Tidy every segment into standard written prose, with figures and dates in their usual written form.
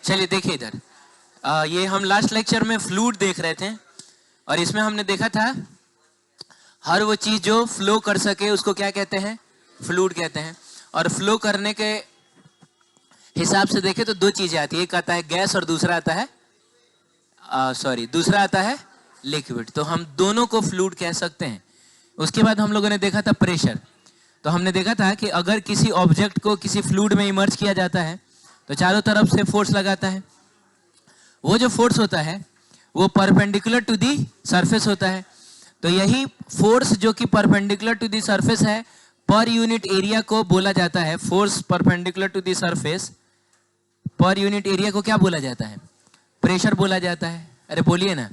चलिए देखिए इधर, ये हम लास्ट लेक्चर में फ्लूइड देख रहे थे और इसमें हमने देखा था हर वो चीज जो फ्लो कर सके उसको क्या कहते हैं, फ्लूइड कहते हैं। और फ्लो करने के हिसाब से देखें तो दो चीजें आती है, एक आता है गैस और दूसरा आता है दूसरा आता है लिक्विड। तो हम दोनों को फ्लूइड कह सकते हैं। उसके बाद हम लोगों ने देखा था प्रेशर। तो हमने देखा था कि अगर किसी ऑब्जेक्ट को किसी फ्लूइड में इमर्ज किया जाता है तो चारों तरफ से फोर्स लगाता है। वो जो फोर्स होता है वो परपेंडिकुलर टू दी सरफेस होता है। तो यही फोर्स जो कि परपेंडिकुलर टू दी सरफेस है पर यूनिट एरिया को बोला जाता है, force perpendicular to the surface per unit area को क्या बोला जाता है, प्रेशर बोला जाता है। अरे बोलिए ना,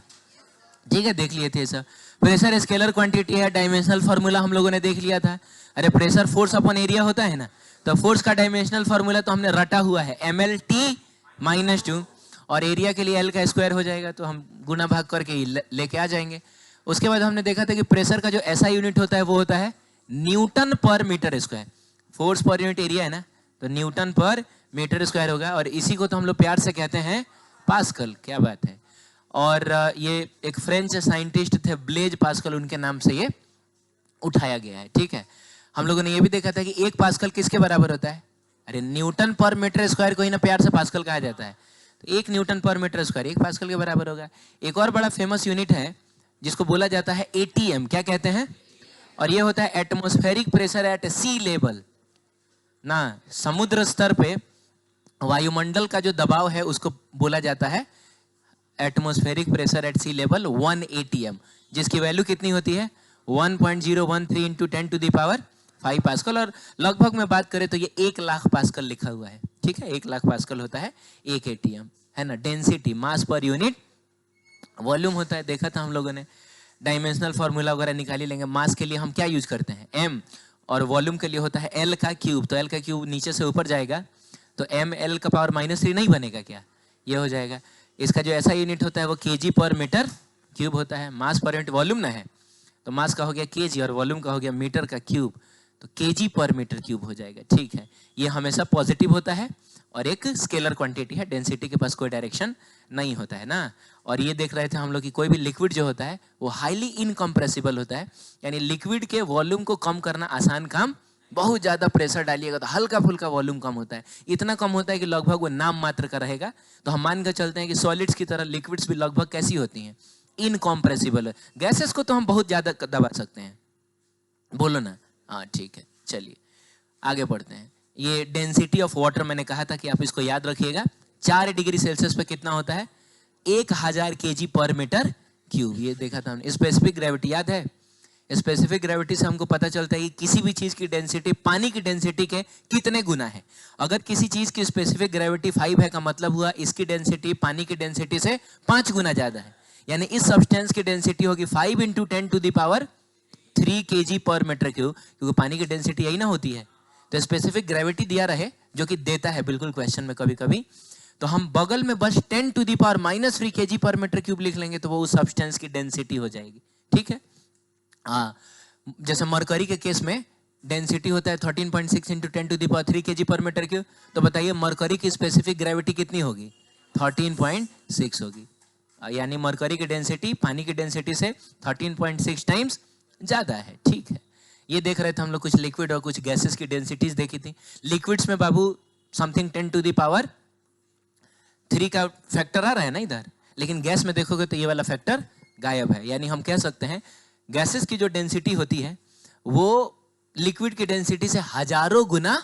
ठीक है, देख लिए थे सब। प्रेशर स्केलर क्वांटिटी है, डायमेंशनल फार्मूला हम लोगों ने देख लिया था। अरे प्रेशर फोर्स अपॉन एरिया होता है ना, तो फोर्स का डायमेंशनल फार्मूला तो हमने रटा हुआ है mlt-2 और एरिया के लिए एल का स्क्वायर हो जाएगा, तो हम गुना भाग करके लेके आ जाएंगे। उसके बाद हमने देखा था कि प्रेशर का जो ऐसा यूनिट होता है वो होता है newton per metre square. Force per unit area है ना, तो न्यूटन पर मीटर स्क्वायर होगा और इसी को तो हम लोग प्यार से कहते हैं पास्कल। क्या बात है। और ये एक फ्रेंच साइंटिस्ट थे ब्लेज पास्कल, उनके नाम से ये उठाया गया है। ठीक है, हम लोगों ने ये भी देखा था कि एक पास्कल किसके बराबर होता है, अरे न्यूटन पर मीटर स्क्वायर को ही ना प्यार से पास्कल कहा जाता है। तो एक न्यूटन पर मीटर स्क्वायर एक पास्कल के बराबर होगा। एक और बड़ा फेमस यूनिट है जिसको बोला जाता है एटीएम। क्या कहते हैं, और ये होता है atmospheric pressure at sea level ना, समुद्र स्तर पे वायुमंडल का जो दबाव है उसको बोला जाता है atmospheric pressure at sea level 1 ATM, जिसकी वैल्यू कितनी होती है 1.013 into 10 to the power 5 pascal. और लगभग में बात करें तो ये 1 लाख पास्कल लिखा हुआ है। ठीक है, 1 लाख पास्कल होता है एक एटीएम, है ना। Density mass per unit volume होता है, देखा था हम लोगों ने। डायमेंशनल फार्मूला वगैरह निकाल ही लेंगे। मास के लिए हम क्या यूज करते हैं, एम, और वॉल्यूम के लिए होता है एल का क्यूब। तो एल का क्यूब नीचे से ऊपर जाएगा तो एम एल का पावर -3 नहीं बनेगा क्या, ये हो जाएगा। इसका जो ऐसा यूनिट होता है वो केजी पर मीटर क्यूब होता है। मास पर यूनिट वॉल्यूम ना है तो मास का हो गया केजी और वॉल्यूम का हो गया मीटर का क्यूब, तो केजी पर मीटर क्यूब हो जाएगा। ठीक है, ये हमेशा पॉजिटिव होता है और एक स्केलर क्वांटिटी है, डेंसिटी के पास कोई डायरेक्शन नहीं होता है ना। और ये देख रहे थे हम लोग कि कोई भी लिक्विड जो होता है वो हाईली इनकम्प्रेसिबल होता है, यानी लिक्विड के वॉल्यूम को कम करना आसान काम। बहुत ज़्यादा प्रेशर डालिएगा तो हल्का फुल्का वॉल्यूम कम होता है, इतना कम होता है कि लगभग वो नाम मात्र का रहेगा। तो हम मान कर चलते हैं कि सॉलिड्स की तरह लिक्विड्स भी लगभग कैसी होती हैं, इनकॉम्प्रेसिबल है। गैसेस को तो हम बहुत ज़्यादा दबा सकते हैं, बोलो ना। हाँ ठीक है, चलिए आगे बढ़ते हैं। ये डेंसिटी ऑफ वाटर मैंने कहा था कि आप इसको याद रखिएगा। 4 डिग्री सेल्सियस पे कितना होता है 1000 केजी पर मीटर क्यूब, ये देखा था हमने। स्पेसिफिक ग्रेविटी याद है, स्पेसिफिक ग्रेविटी से हमको पता चलता है कि किसी भी चीज की डेंसिटी पानी की डेंसिटी के कितने गुना है। अगर किसी चीज की स्पेसिफिक ग्रेविटी 5 है का मतलब हुआ इसकी डेंसिटी पानी की डेंसिटी से 5 गुना ज्यादा है, यानी इस सब्सटेंस की डेंसिटी होगी 5 into 10 to the power 3 KG per metre cube, क्योंकि पानी की डेंसिटी यही ना होती है। तो स्पेसिफिक ग्रेविटी दिया रहे जो कि देता है बिल्कुल क्वेश्चन में कभी कभी, तो हम बगल में बस 10 to the power -3 KG per metre cube लिख लेंगे तो वो उस सब्सटेंस की डेंसिटी हो जाएगी। ठीक है, हाँ, जैसे मरकरी के केस में डेंसिटी होता है 13.6 into 10 to the power 3 KG per metre cube, तो बताइए मरकरी की स्पेसिफिक ग्रेविटी कितनी होगी 13.6 होगी, यानी मरकरी की डेंसिटी पानी की डेंसिटी से 13.6 टाइम्स ज्यादा है। ठीक है, ये देख रहे थे हम लोग कुछ लिक्विड और कुछ गैसेस की डेंसिटीज देखी थी। लिक्विड्स में बाबू समथिंग 10 टू द पावर 3 का फैक्टर आ रहा है ना इधर, लेकिन गैस में देखोगे तो ये वाला फैक्टर गायब है। यानी हम कह सकते हैं गैसेस की जो डेंसिटी होती है वो लिक्विड की डेंसिटी से हजारों गुना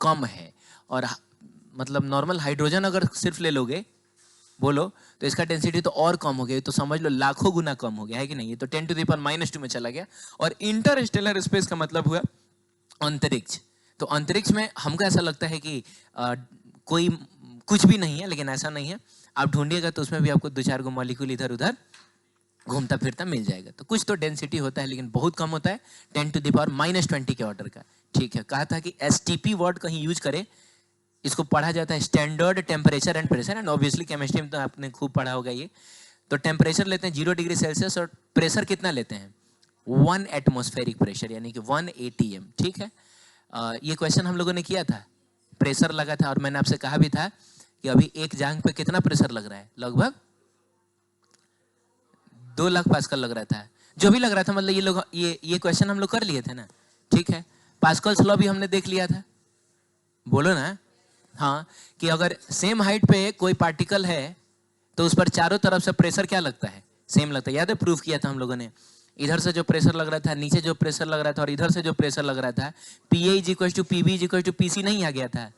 कम है। और मतलब नॉर्मल हाइड्रोजन अगर सिर्फ ले लोगे बोलो तो इसका डेंसिटी तो और कम हो गया, तो समझ लो लाखों गुना कम हो गया है कि नहीं। ये तो 10 टू द पावर -2 में चला गया। और इंटरस्टेलर स्पेस का मतलब हुआ अंतरिक्ष। तो अंतरिक्ष में हमको ऐसा लगता है कि कोई कुछ भी नहीं है, लेकिन ऐसा नहीं है। आप ढूंढिएगा तो उसमें भी आपको 2-4 मॉलिक्यूल इधर उधर घूमता फिरता मिल जाएगा। तो कुछ तो डेंसिटी होता है लेकिन बहुत कम होता है, 10 टू द पावर -20 के ऑर्डर का। ठीक है, कहा था कि एसटीपी वर्ड कहीं यूज करें, इसको पढ़ा जाता है standard temperature and pressure, and obviously chemistry में तो आपने खूब पढ़ा होगा ये। तो टेम्परेचर लेते हैं 0 डिग्री सेल्सियस और प्रेशर कितना लेते हैं 1 एटमॉस्फेरिक प्रेशर, यानी कि 1 ATM। ठीक है, ये क्वेश्चन हम लोगों ने किया था, प्रेशर लगा था और मैंने आपसे कहा भी था कि अभी एक जांघ पे कितना प्रेशर लग रहा है, लगभग 2 लाख पास्कल लग रहा था, जो भी लग रहा था, मतलब ये लोग ये क्वेश्चन हम लोग कर लिए थे ना, ठीक है। पास्कल्स लॉ भी हमने देख लिया था, बोलो ना। हाँ, कि अगर सेम हाइट पे कोई पार्टिकल है तो उस पर चारों तरफ से प्रेशर क्या लगता है, सेम लगता है। याद है, प्रूफ किया था हम लोगों ने, इधर से जो प्रेशर लग रहा था, नीचे जो प्रेशर लग रहा था, और इधर से जो प्रेशर लग रहा था, PA is equal to PB is equal to PC नहीं आ गया था।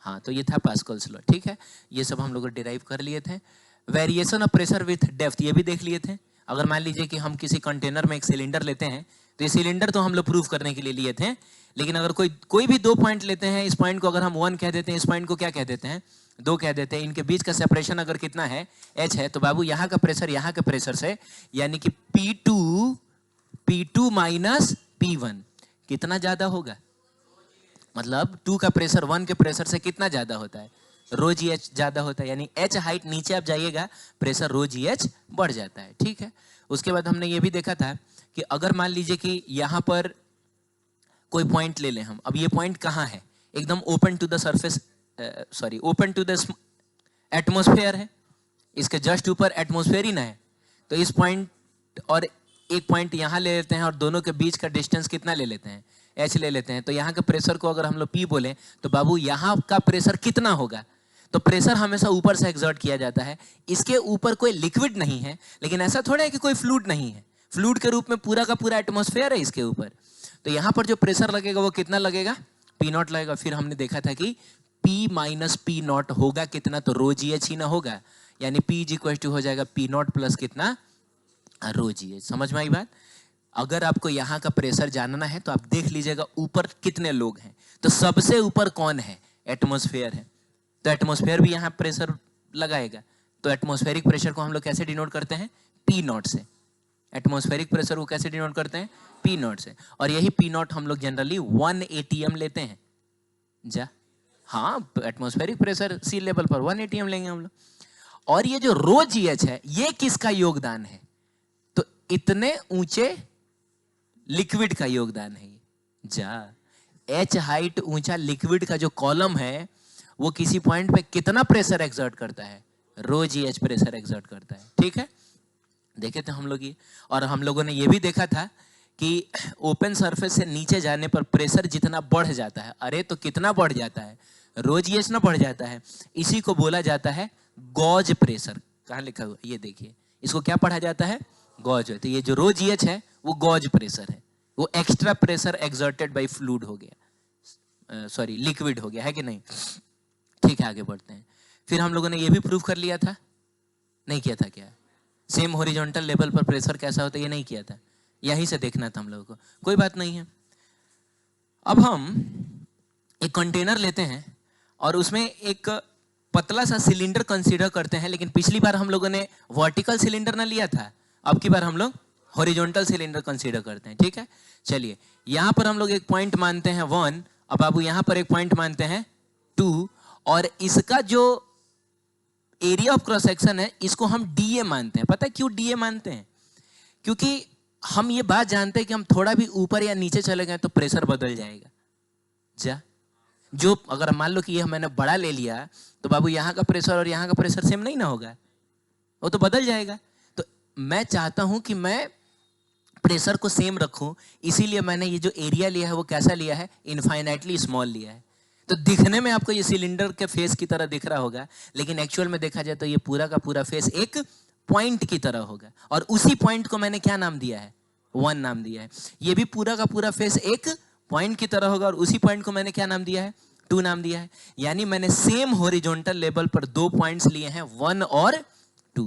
हाँ, तो ये था पास्कल्स लॉ, ठीक है। ये सब हम लोग डिराइव कर लिए थे। Variation of pressure with depth ये भी देख लिए थे। अगर मान लीजिए कि हम किसी कंटेनर में एक सिलेंडर लेते हैं, तो ये सिलेंडर तो हम लोग प्रूफ करने के लिए लिए थे, लेकिन अगर कोई भी 2 पॉइंट लेते हैं, इस पॉइंट को अगर हम 1 कह देते हैं, इस पॉइंट को क्या कह देते हैं, 2 कह देते हैं, इनके बीच का सेपरेशन अगर कितना है, H है, तो बाबू यहाँ का प्रेशर यहाँ के प्रेशर से, यानी कि P2 माइनस P1 कितना ज्यादा होगा, मतलब 2 का प्रेशर 1 के प्रेशर से कितना ज्यादा होता है, रो जी एच ज्यादा होता है, यानी H हाइट नीचे आप जाइएगा, प्रेशर रो जी एच बढ़ जाता है, ठीक है। उसके बाद हमने ये भी देखा था कि अगर मान लीजिए कि यहाँ पर कोई पॉइंट ले लें हम, अब ये पॉइंट कहाँ है, एकदम open to the surface, sorry open to the atmosphere है, इसके जस्ट ऊपर एटमोस्फेयर ही ना है, तो इस पॉइंट और एक पॉइंट यहाँ ले लेते हैं, और दोनों के बीच का डिस्टेंस कितना ले लेते हैं, H ले लेते हैं। तो यहाँ के प्रेशर को अगर हम लोग P बोले, तो बाबू यहाँ का प्रेशर कितना होगा, तो प्रेशर हमेशा ऊपर से एक्सर्ट किया जाता है, इसके ऊपर कोई लिक्विड नहीं है, लेकिन ऐसा थोड़ा है कि कोई फ्लूइड नहीं है, फ्लूइड के रूप में पूरा का पूरा एटमोस्फेयर है इसके ऊपर, तो यहाँ पर जो प्रेशर लगेगा वो कितना लगेगा, P0 लगेगा। फिर हमने देखा था कि P माइनस P0 होगा कितना, तो रो जी एच ही ना होगा, यानी P इज इक्वल टू हो जाएगा P0 प्लस कितना, रो जी एच। समझ में आई बात। अगर आपको यहाँ का प्रेशर जानना है तो आप देख लीजिएगा ऊपर कितने लोग हैं, तो सबसे ऊपर कौन है, एटमॉस्फेयर है, तो एटमॉस्फेयर भी यहाँ प्रेशर लगाएगा, तो एटमॉस्फेरिक प्रेशर को हम लोग कैसे डिनोट करते हैं, P0 से। एटमॉस्फेरिक प्रेशर को कैसे डिनोट करते हैं, P0 से, और यही P0 हम लोग जनरली 1 atm लेते हैं जा, हाँ, एटमॉस्फेरिक प्रेशर सी लेवल पर 1 atm लेंगे हम लोग। और ये जो रो जी एच है, ये किसका योगदान है, तो इतने ऊंचे लिक्विड का योगदान है जा। H हाइट ऊंचा लिक्विड का जो कॉलम है, वो किसी पॉइंट पे कितना प्रेशर एक्सर्ट करता है, रो जी एच प्रेशर एक्सर्ट करता है, ठीक है। देखे थे हम लोग ये, और हम लोगों ने ये भी देखा था कि ओपन सरफेस से नीचे जाने पर प्रेशर जितना बढ़ जाता है, अरे तो कितना बढ़ जाता है, रो जी एच ना बढ़ जाता है, इसी को बोला जाता है गॉज प्रेशर। कहाँ लिखा हुआ, ये देखिए, इसको क्या पढ़ा जाता है, गॉज। तो ये जो रो जी एच है वो गॉज प्रेशर है, वो extra pressure exerted by fluid हो गया, सॉरी लिक्विड हो गया, है कि नहीं। ठीक है, आगे बढ़ते हैं। फिर हम लोगों ने ये भी प्रूव कर लिया था, नहीं किया था क्या, सेम हॉरिजॉन्टल लेवल पर प्रेशर कैसा होता है, ये नहीं किया था, यहीं से देखना था हम लोगों को, कोई बात नहीं है। अब हम एक कंटेनर लेते हैं और उसमें एक पतला सा सिलेंडर कंसीडर करते हैं, लेकिन पिछली बार हम लोगों ने वर्टिकल सिलेंडर ना लिया था, अब की बार हम लोग हॉरिजॉन्टल सिलेंडर कंसीडर करते हैं, ठीक है। चलिए, यहां पर हम लोग एक पॉइंट मानते हैं 1, अब बाबू यहां पर एक पॉइंट मानते हैं 2, और इसका जो एरिया ऑफ क्रॉस सेक्शन है इसको हम DA मानते हैं। पता है क्यों DA मानते हैं, क्योंकि हम ये बात जानते हैं कि हम थोड़ा भी ऊपर या नीचे चले गए तो प्रेशर बदल जाएगा जा। जो अगर मान लो कि ये मैंने बड़ा ले लिया, तो बाबू यहाँ का प्रेशर और यहाँ का प्रेशर सेम नहीं ना होगा, वो तो बदल जाएगा। तो मैं चाहता हूं कि मैं प्रेशर को सेम रखूं, इसीलिए मैंने ये जो एरिया लिया है वो कैसा लिया है, इनफाइनाइटली स्मॉल लिया है। तो दिखने में आपको ये सिलेंडर के फेस की तरह दिख रहा होगा, लेकिन एक्चुअल में देखा जाए तो ये पूरा का पूरा फेस एक पॉइंट की तरह होगा, और उसी पॉइंट को मैंने क्या नाम दिया है, 1 नाम दिया है। ये भी पूरा का पूरा फेस एक पॉइंट की तरह होगा, और उसी पॉइंट को मैंने क्या नाम दिया है, 2 नाम दिया है। यानी मैंने सेम हॉरिजॉन्टल लेवल पर 2 पॉइंट्स लिए हैं, 1 और 2,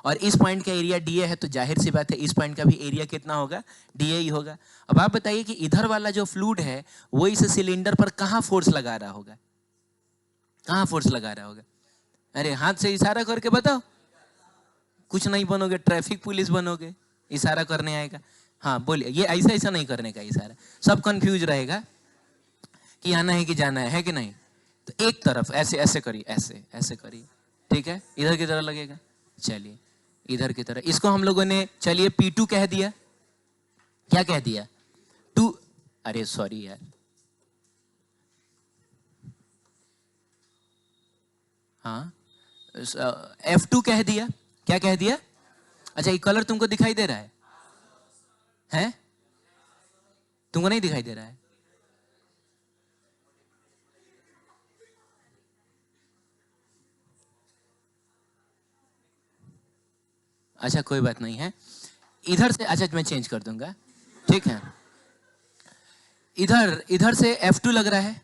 और इस पॉइंट का एरिया DA है, तो जाहिर सी बात है इस पॉइंट का भी एरिया कितना होगा, DA ही होगा। अब आप बताइए कि इधर वाला जो फ्लूइड है वो इस सिलेंडर पर कहां फोर्स लगा रहा होगा, कहां फोर्स लगा रहा होगा, अरे हाथ से इशारा करके बताओ, कुछ नहीं बनोगे, ट्रैफिक पुलिस बनोगे, इशारा करने आएगा। हाँ बोलिए, ये ऐसा ऐसा नहीं करने का इशारा, सब कंफ्यूज रहेगा कि आना है कि जाना है कि नहीं। तो एक तरफ ऐसे ऐसे करिए, ऐसे ऐसे करिए, ठीक है, इधर की तरह लगेगा। चलिए, इधर की तरह, इसको हम लोगों ने चलिए P2 कह दिया, क्या कह दिया, 2, अरे सॉरी यार, हाँ, F2 कह दिया, क्या कह दिया? अच्छा, ये कलर तुमको दिखाई दे रहा है? हैं? तुमको नहीं दिखाई दे रहा है? अच्छा, कोई बात नहीं है। इधर से, अच्छा मैं चेंज कर दूंगा, ठीक है। इधर इधर से F2 लग रहा है,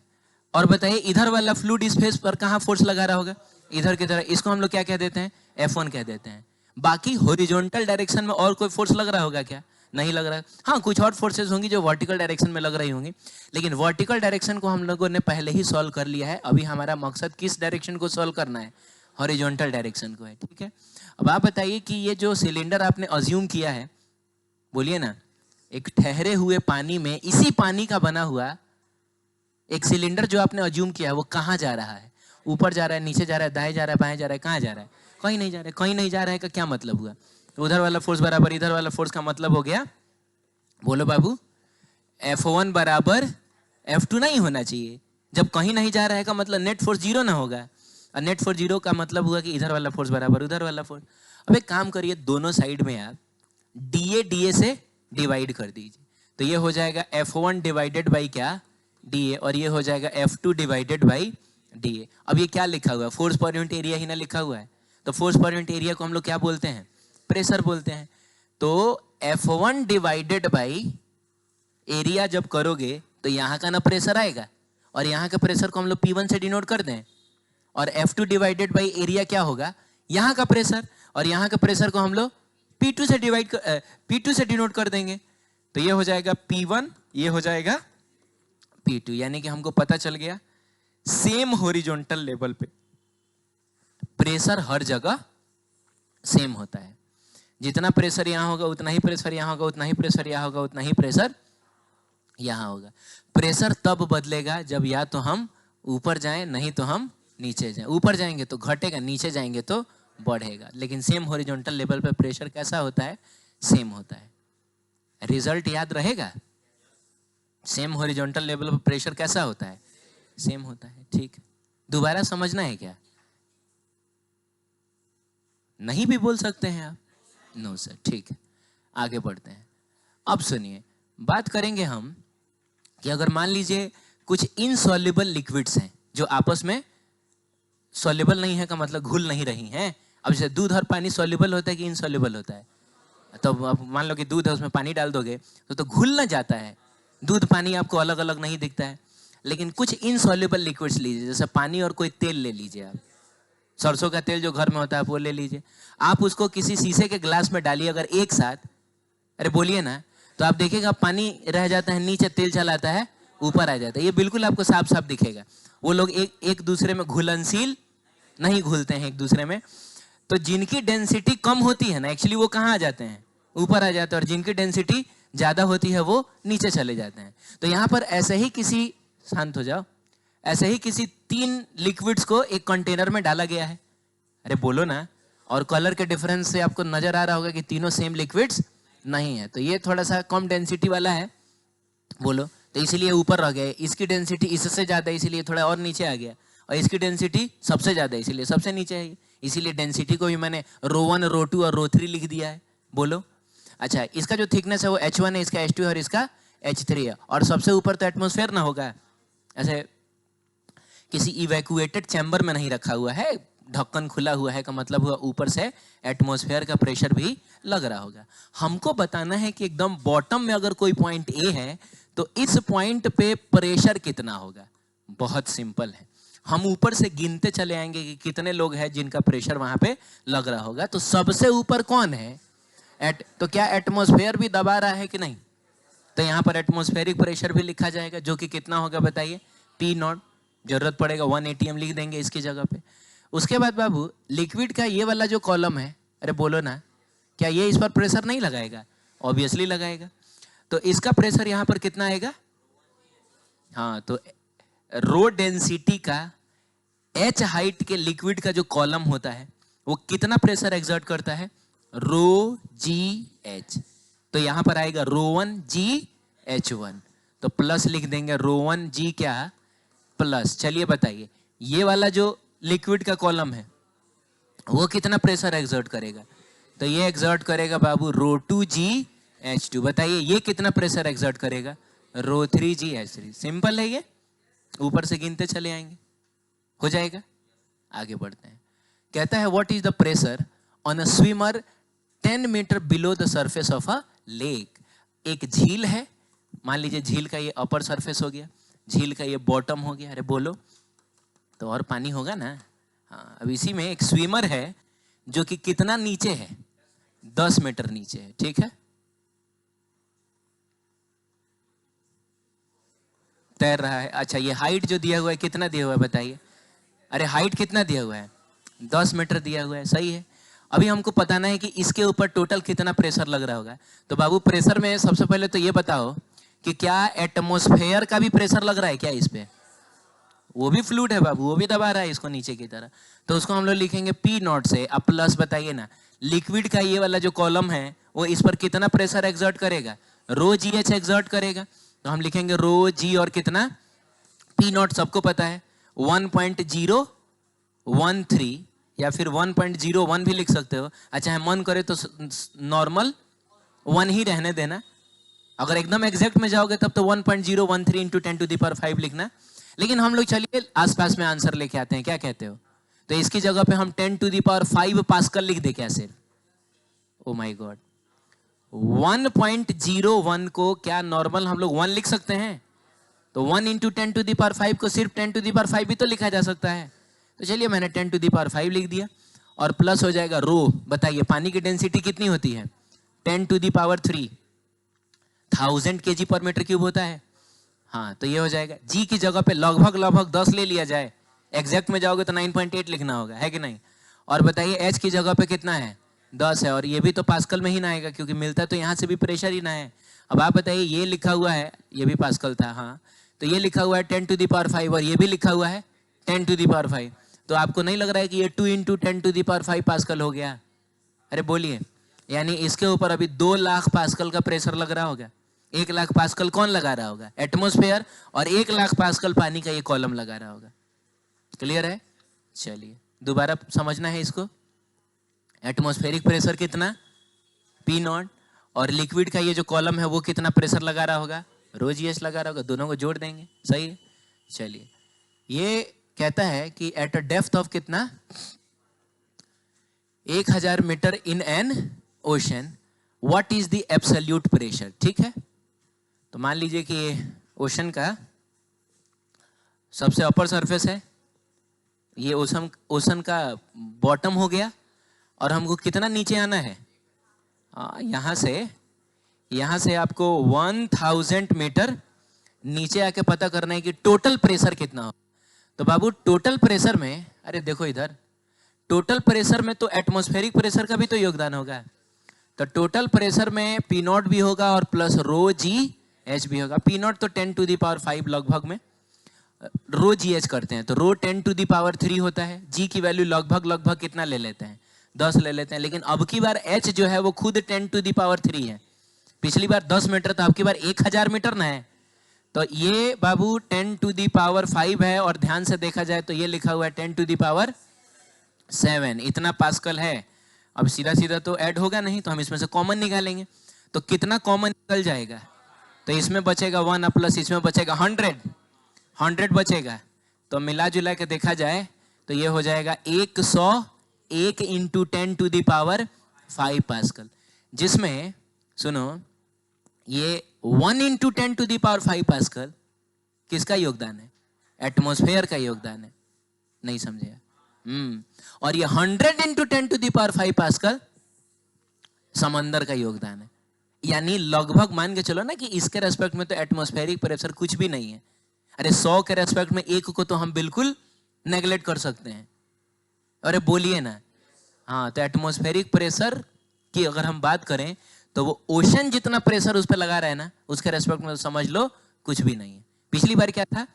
और बताइए इधर वाला फ्लूइड इस फेस पर कहाँ फोर्स लगा रहा होगा? इधर की तरह। इसको हम लोग क्या कह देते हैं? F1 कह देते हैं। बाकी हॉरिजॉन्टल डायरेक्शन में और कोई फोर्स लग रहा होगा क्या? नहीं लग रहा है। हाँ, कुछ और फोर्सेस होंगी जो वर्टिकल डायरेक्शन में लग रही होंगी, लेकिन वर्टिकल डायरेक्शन को हम लोगों ने पहले ही सॉल्व कर लिया है। अभी हमारा मकसद किस डायरेक्शन को सॉल्व करना है? हॉरिजॉन्टल डायरेक्शन को है, ठीक है। अब आप बताइए कि ये जो सिलेंडर आपने अज्यूम किया है, बोलिए ना, एक ठहरे हुए पानी में इसी पानी का बना हुआ एक सिलेंडर जो आपने अज्यूम किया है, वो कहाँ जा रहा है? ऊपर जा रहा है, नीचे जा रहा है, दाएं जा रहा है, बाएं जा रहा है, कहाँ जा रहा है? कहीं नहीं जा रहा है। कहीं नहीं जा रहा है का क्या मतलब हुआ? तो उधर वाला फोर्स बराबर इधर वाला फोर्स का मतलब हो गया, बोलो बाबू, F1 बराबर F2 नहीं होना चाहिए। जब कहीं नहीं जा रहा है का मतलब नेट फोर्स जीरो ना होगा, और नेट फोर्स जीरो का मतलब हुआ कि इधर वाला फोर्स बराबर उधर वाला फोर्स। अब एक काम करिए, दोनों साइड में आप DA से डिवाइड कर दीजिए, तो ये हो जाएगा F1 डिवाइडेड बाई क्या? DA, और ये हो जाएगा F2 डिवाइडेड बाई DA। अब ये क्या लिखा हुआ है? फोर्स पर यूनिट एरिया ही ना लिखा हुआ है, तो फोर्स पर यूनिट एरिया को हम लोग क्या बोलते हैं? प्रेशर बोलते हैं। तो F1 डिवाइडेड बाई एरिया जब करोगे तो यहाँ का ना प्रेशर आएगा, और यहाँ के प्रेशर को हम लोग P1 से डिनोट कर दें, और F2 डिवाइडेड बाई एरिया क्या होगा? यहाँ का प्रेशर, और यहाँ के प्रेशर को हम लोग P2 से डिनोट कर देंगे, तो ये हो जाएगा P1, ये हो जाएगा P2। यानी कि हमको पता चल गया सेम हॉरिजॉन्टल लेवल पे प्रेशर हर जगह सेम होता है। जितना प्रेशर यहाँ होगा उतना ही प्रेशर यहाँ होगा, उतना ही प्रेशर यहाँ होगा, उतना ही प्रेशर यहाँ होगा। प्रेशर तब बदलेगा जब या तो हम ऊपर जाएं, नहीं तो हम नीचे जाएं। ऊपर जाएंगे तो घटेगा, नीचे जाएंगे तो बढ़ेगा, लेकिन सेम हॉरिजॉन्टल लेवल पे प्रेशर कैसा होता है? सेम होता है। रिजल्ट याद रहेगा? सेम हॉरिजॉन्टल लेवल पर प्रेशर कैसा होता है? सेम होता है, ठीक। दोबारा समझना है क्या? नहीं भी बोल सकते हैं आप? नो सर, ठीक है, आगे बढ़ते हैं। अब सुनिए, बात करेंगे हम कि अगर मान लीजिए कुछ इनसॉल्युबल लिक्विड्स हैं जो आपस में सॉल्युबल नहीं है, का मतलब घुल नहीं रही हैं। अब जैसे दूध और पानी सॉल्युबल होता है कि इनसॉल्युबल होता है? तो अब मान लो कि दूध है, उसमें पानी डाल दोगे तो घुल ना जाता है। दूध पानी आपको अलग अलग नहीं दिखता है। लेकिन कुछ इनसॉल्युबल लिक्विड्स लीजिए, जैसे पानी और कोई तेल ले लीजिए आप, सरसों का तेल जो घर में होता है वो ले लीजिए। आप उसको किसी शीशे के ग्लास में डालिए अगर एक साथ, अरे बोलिए ना, तो आप देखिएगा पानी रह जाता है नीचे, तेल चलाता है ऊपर आ जाता है। ये बिल्कुल आपको साफ साफ दिखेगा। वो लोग एक दूसरे में घुलनशील नहीं घुलते हैं एक दूसरे में। तो जिनकी डेंसिटी कम होती है ना, एक्चुअली वो कहाँ आ जाते हैं? ऊपर आ जाते हैं, और जिनकी डेंसिटी ज्यादा होती है वो नीचे चले जाते हैं। तो यहाँ पर ऐसे ही किसी, शांत हो जाओ, ऐसे ही किसी 3 लिक्विड्स को एक कंटेनर में डाला गया है। अरे बोलो ना, और कलर के डिफरेंस से आपको नजर आ रहा होगा कि तीनों सेम लिक्विड्स नहीं है। तो ये थोड़ा सा कम डेंसिटी वाला है, बोलो, तो इसलिए ऊपर रह गया। इसकी डेंसिटी इससे ज्यादा है इसलिए थोड़ा और नीचे आ गया, और इसकी डेंसिटी सबसे ज्यादा है इसलिए सबसे नीचे है। इसीलिए डेंसिटी को भी मैंने ρ1, ρ2 और ρ3 लिख दिया है, बोलो। अच्छा, इसका जो थिकनेस है वो H1 है, इसका H2 है और इसका H3 है, और सबसे ऊपर तो एटमॉस्फेयर ना होगा, ऐसे किसी इवैक्यूएटेड चैम्बर में नहीं रखा हुआ है, ढक्कन खुला हुआ है, का मतलब हुआ ऊपर से एटमॉस्फेयर का प्रेशर भी लग रहा होगा। हमको बताना है कि एकदम बॉटम में अगर कोई पॉइंट ए है तो इस पॉइंट पे प्रेशर कितना होगा। बहुत सिंपल है, हम ऊपर से गिनते चले आएंगे कि कितने लोग हैं जिनका प्रेशर वहां पे लग रहा होगा। तो सबसे ऊपर कौन है? तो क्या एटमॉस्फेयर भी दबा रहा है कि नहीं? तो यहाँ पर एटमॉस्फेरिक प्रेशर भी लिखा जाएगा, जो कि कितना होगा बताइए? P0। जरूरत पड़ेगा 1 atm लिख देंगे इसकी जगह पे। उसके बाद बाबू, लिक्विड का ये वाला जो कॉलम है, अरे बोलो ना, क्या ये इस पर प्रेशर नहीं लगाएगा? ऑब्वियसली लगाएगा। तो इसका प्रेशर यहाँ पर कितना आएगा? हाँ, तो रो डेंसिटी का H हाइट के लिक्विड का जो कॉलम होता है वो कितना प्रेशर एक्सर्ट करता है? ρGH। तो यहां पर आएगा ρ1GH1, तो प्लस लिख देंगे, ρ1G क्या प्लस। चलिए बताइए, ये वाला जो लिक्विड का कॉलम है, वो कितना प्रेशर एक्सर्ट करेगा? तो ये एक्सर्ट करेगा बाबू ρ2GH2। बताइए ये कितना प्रेशर एक्सर्ट करेगा? ρ3GH3। सिंपल है ये, ऊपर से गिनते चले आएंगे, हो जाएगा। आगे बढ़ते हैं। कहता है what is the pressure on a swimmer 10 metre below the surface of a lake. एक झील है, मान लीजिए झील का ये अपर सरफेस हो गया, झील का ये बॉटम हो गया। अरे बोलो, तो और पानी होगा ना। हाँ, अब इसी में एक स्विमर है जो कि कितना नीचे है? 10 मीटर नीचे है, ठीक है, तैर रहा है। अच्छा, ये हाइट जो दिया हुआ है कितना दिया हुआ है बताइए? अरे हाइट कितना दिया हुआ है? 10 मीटर दिया हुआ है, सही है। अभी हमको बताना है कि इसके ऊपर टोटल कितना प्रेशर लग रहा होगा। तो बाबू प्रेशर में सबसे पहले तो ये बताओ कि क्या एटमॉस्फेयर का भी प्रेशर लग रहा है क्या इस पे? वो भी फ्लूइड है बाबू, वो भी दबा रहा है इसको नीचे की तरह। तो उसको हम लोग लिखेंगे P0 से। अब प्लस बताइए ना, लिक्विड का ये वाला जो कॉलम है वो इस पर कितना प्रेशर एक्सर्ट करेगा? ρGH एक्सर्ट करेगा। तो हम लिखेंगे ρG और कितना? P0 सबको पता है 1.013 या फिर 1.01 भी लिख सकते हो। अच्छा है, मन करे तो नॉर्मल 1 ही रहने देना। अगर एकदम एग्जैक्ट में जाओगे तब तो 1.013 इंटू 10⁵ लिखना। लेकिन हम लोग चलिए आसपास में आंसर लेके आते हैं, क्या कहते हो? तो इसकी जगह पे हम 10⁵ पास्कल लिख दे क्या सिर्फ? ओ माय गॉड, 1.01 को क्या नॉर्मल हम लोग 1 लिख सकते हैं? तो 1 इंटू 10⁵ को सिर्फ 10⁵ भी तो लिखा जा सकता है। तो चलिए मैंने 10⁵ लिख दिया और प्लस हो जाएगा रो। बताइए पानी की डेंसिटी कितनी होती है? 10⁵ 1000 kg पर मीटर क्यूब होता है। हाँ, तो ये हो जाएगा। जी की जगह पे लगभग 10 ले लिया जाए, एग्जैक्ट में जाओगे तो 9.8 लिखना होगा, है कि नहीं? और बताइए एच की जगह पे कितना है? 10 है, और ये भी तो पास्कल में ही ना आएगा क्योंकि मिलता तो यहाँ से भी प्रेशर ही ना है। अब आप बताइए, ये लिखा हुआ है, ये भी पास्कल था, हाँ, तो ये लिखा हुआ है 10⁵ और ये भी लिखा हुआ है 10⁵। तो आपको नहीं लग रहा है कि ये 2 इंटू 10⁵ पास्कल हो गया? अरे बोलिए, यानी इसके ऊपर अभी 2 लाख पास्कल का प्रेशर लग रहा होगा। 1 लाख पास्कल कौन लगा रहा होगा? एटमॉस्फेयर। और 1 लाख पास्कल पानी का ये कॉलम लगा रहा होगा। क्लियर है? चलिए दोबारा समझना है इसको। एटमॉस्फेरिक प्रेशर कितना? P0। और लिक्विड का ये जो कॉलम है वो कितना प्रेशर लगा रहा होगा? ρGH लगा रहा होगा। दोनों को जोड़ देंगे, सही है। चलिए, ये कहता है कि एट अ डेप्थ ऑफ कितना? 1000 metre in an ocean what is the absolute pressure. ठीक है, तो मान लीजिए कि ओशन का सबसे अपर सरफेस है, ये ओशन का बॉटम हो गया, और हमको कितना नीचे आना है? यहाँ से आपको 1000 मीटर नीचे आके पता करना है कि टोटल प्रेशर कितना हो। तो बाबू टोटल प्रेशर में, अरे देखो इधर, टोटल प्रेशर में तो एटमॉस्फेरिक प्रेशर का भी तो योगदान होगा। तो टोटल प्रेशर में P0 भी होगा और प्लस ρGH भी होगा। P0 तो 10⁵ लगभग में, ρGH करते हैं तो रो 10⁵ होता है। G की वैल्यू लगभग कितना ले लेते हैं? 10 ले लेते हैं। लेकिन अब की बार H जो है वो खुद 10⁵ है। पिछली बार 10 मीटर था, अब की बार 1000 मीटर ना है। तो ये बाबू 10⁵ है, और ध्यान से देखा जाए तो ये लिखा हुआ है 10⁵7। इतना पास्कल है। अब सीधा सीधा तो ऐड होगा नहीं, तो हम इसमें से कॉमन निकालेंगे। तो कितना कॉमन निकल जाएगा? तो इसमें बचेगा 1 प्लस इसमें बचेगा 100 बचेगा। तो मिला जुला के देखा जाए तो ये हो जाएगा 101 इंटू 10⁵ पास्कल, जिसमें सुनो ये 1 इंटू 10⁵ पास्कल किसका योगदान है? एटमॉस्फेयर का योगदान है। नहीं समझे? और ये 100 इंटू 10⁵ पास्कल समंदर का योगदान है। यानी लगभग मान के चलो ना कि इसके रेस्पेक्ट में तो एटमॉस्फेरिक प्रेशर कुछ भी नहीं है। अरे 100 के रेस्पेक्ट में 1 को तो हम बिल्कुल नेगलेक्ट कर सकते हैं। अरे बोलिए ना। हाँ, तो एटमॉस्फेरिक प्रेशर की अगर हम बात करें तो वो ओशन जितना प्रेशर उस पर लगा रहा है ना, उसके रेस्पेक्ट में तो समझ लो कुछ भी नहीं है। पिछली बार क्या था?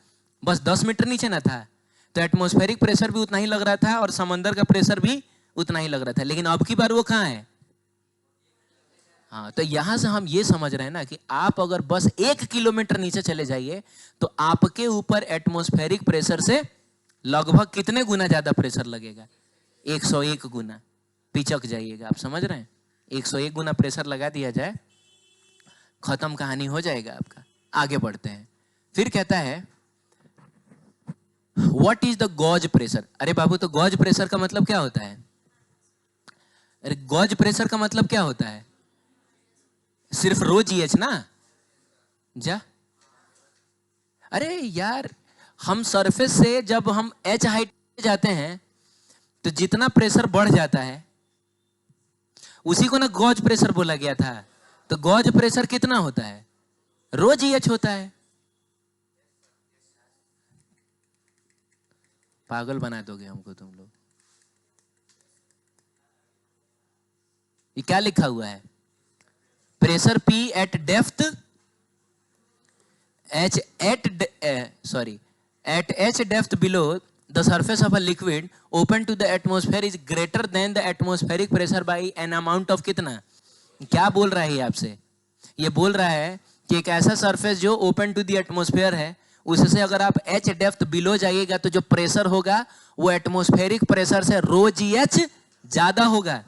बस 10 मीटर नीचे ना था, तो एटमॉस्फेरिक प्रेशर भी उतना ही लग रहा था और समंदर का प्रेशर भी उतना ही लग रहा था। लेकिन अब की बार वो कहाँ है? हाँ, तो यहां से हम ये समझ रहे हैं ना कि आप अगर बस 1 किलोमीटर नीचे चले जाइए तो आपके ऊपर एटमॉस्फेरिक प्रेशर से लगभग कितने गुना ज्यादा प्रेशर लगेगा? 101 गुना। पिचक जाइएगा, आप समझ रहे हैं? 101 गुना प्रेशर लगा दिया जाए, खत्म, कहानी हो जाएगा आपका। आगे बढ़ते हैं। फिर कहता है what is the gauge pressure. अरे बाबू, तो गॉज प्रेशर का मतलब क्या होता है? अरे गॉज प्रेशर का मतलब क्या होता है? सिर्फ रो जीएच ना जा। अरे यार, हम सरफेस से जब हम एच हाइट जाते हैं तो जितना प्रेशर बढ़ जाता है उसी को ना गॉज प्रेशर बोला गया था। तो गॉज प्रेशर कितना होता है? रो जीएच होता है। पागल बना दोगे हमको तुम लोग। ये क्या लिखा हुआ है? Pressure P eight depth H at H depth below the surface of a liquid open to the atmosphere is greater than the atmospheric pressure by an amount of कितना? क्या बोल रहा है ये आपसे? ये बोल रहा है कि एक ऐसा सरफेस जो ओपन टू द एटमॉस्फेयर है, उससे अगर आप H डेप्थ बिलो जाइएगा तो जो प्रेशर होगा वो एटमॉस्फेरिक प्रेशर से रो जी एच ज्यादा होगा।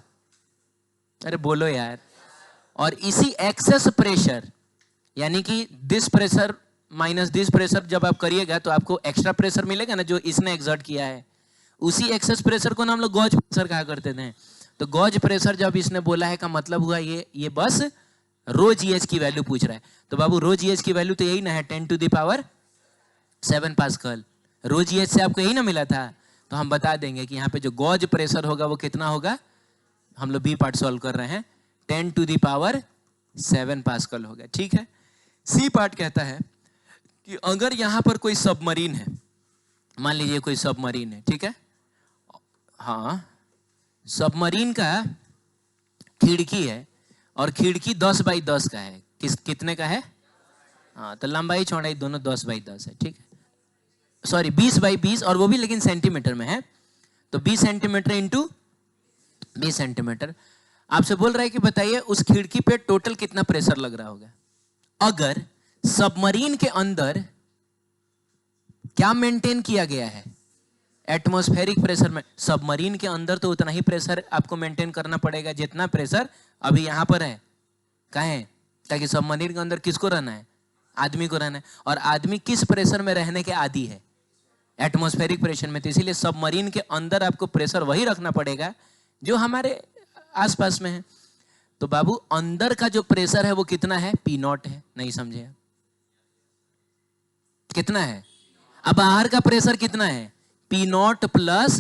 अरे बोलो यार। और इसी एक्सेस प्रेशर, यानी कि this pressure minus this pressure जब आप करिएगा तो आपको एक्स्ट्रा प्रेशर मिलेगा ना, जो इसने एक्सर्ट किया है। उसी एक्सेस प्रेशर को ना हम लोग गॉज प्रेशर कहा करते थे। तो गॉज प्रेशर जब इसने बोला है का मतलब हुआ ये बस रो जीएच की वैल्यू पूछ रहा है। तो बाबू रो जीएच की वैल्यू तो यही ना है, 10 to the power 7 pascal. Rho GH से आपको यही ना मिला था। तो हम बता देंगे कि यहाँ पे जो गॉज प्रेशर होगा वो कितना होगा। हम लोग बी पार्ट सॉल्व कर रहे हैं, 10 टू द पावर 7 पास्कल होगा। ठीक है। सी पार्ट कहता है कि अगर यहां पर कोई सबमरीन है, मान लीजिए कोई सबमरीन है, ठीक है, हाँ, सबमरीन का खिड़की है और खिड़की 10 बाई 10 का है। कितने का है? हाँ, तो लंबाई चौड़ाई दोनों 10 बाई 10 है। ठीक है, सॉरी 20 बाई 20, और वो भी लेकिन सेंटीमीटर में है। तो 20 सेंटीमीटर इंटू 20 सेंटीमीटर। आपसे बोल रहा है कि बताइए उस खिड़की पे टोटल कितना प्रेशर लग रहा होगा। अगर सबमरीन के अंदर क्या मेंटेन किया गया है? एटमॉस्फेरिक प्रेशर में। सबमरीन के अंदर तो उतना ही प्रेशर आपको मेंटेन करना पड़ेगा जितना प्रेशर अभी यहां पर है। कहें ताकि सबमरीन के अंदर किसको रहना है? आदमी को रहना है। और आदमी किस प्रेशर में रहने के आदी है? एटमॉस्फेरिक प्रेशर में। तो इसीलिए सबमरीन के अंदर आपको प्रेशर वही रखना पड़ेगा जो हमारे आसपास में है। तो बाबू अंदर का जो प्रेशर है वो कितना है? P0 है। नहीं समझे? कितना है? अब बाहर का प्रेशर कितना है? P0 प्लस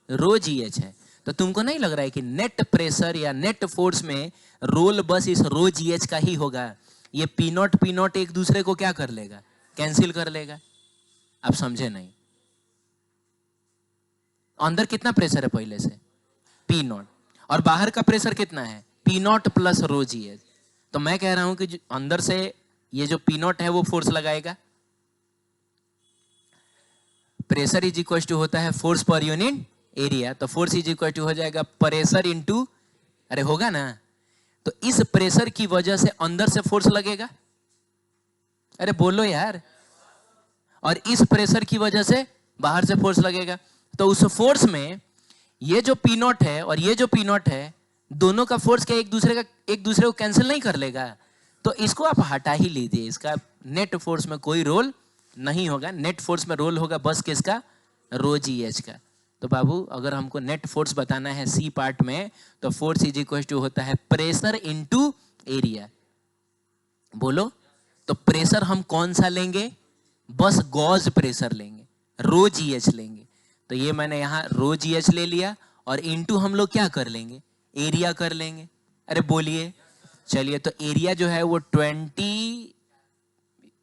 रो जीएच है। तो तुमको नहीं लग रहा है कि नेट प्रेशर या नेट फोर्स में रोल बस इस रो जीएच का ही होगा? ये P0 एक दूसरे को क्या कर लेगा? कैंसिल कर लेगा। आप समझे नहीं? अंदर कितना प्रेशर है पहले से? P0। और बाहर का प्रेशर कितना है? P0 प्लस रो जीएच। तो मैं कह रहा हूं कि अंदर से ये जो P0 है वो फोर्स लगाएगा। प्रेशर इज इक्वल टू होता है फोर्स पर यूनिट एरिया। तो फोर्स इज इक्वल टू हो जाएगा प्रेशर इंटू, अरे होगा ना। तो इस प्रेशर की वजह से अंदर से फोर्स लगेगा। अरे बोलो यार। और इस प्रेशर की वजह से बाहर से फोर्स लगेगा। तो उस फोर्स में ये जो P0 है और ये जो P0 है, दोनों का फोर्स क्या एक दूसरे को कैंसिल नहीं कर लेगा? तो इसको आप हटा ही लीजिए। इसका नेट फोर्स में कोई रोल नहीं होगा। नेट फोर्स में रोल होगा बस किसका? रो जीएच का। तो बाबू अगर हमको नेट फोर्स बताना है सी पार्ट में, तो फोर्स इज इक्वल टू होता है प्रेशर इंटू एरिया। बोलो। तो प्रेशर हम कौन सा लेंगे? बस गॉज प्रेशर लेंगे, रो जीएच लेंगे। तो ये मैंने यहां रो जीएच ले लिया और इंटू हम लोग क्या कर लेंगे? एरिया कर लेंगे। अरे बोलिए। चलिए, तो एरिया जो है वो 20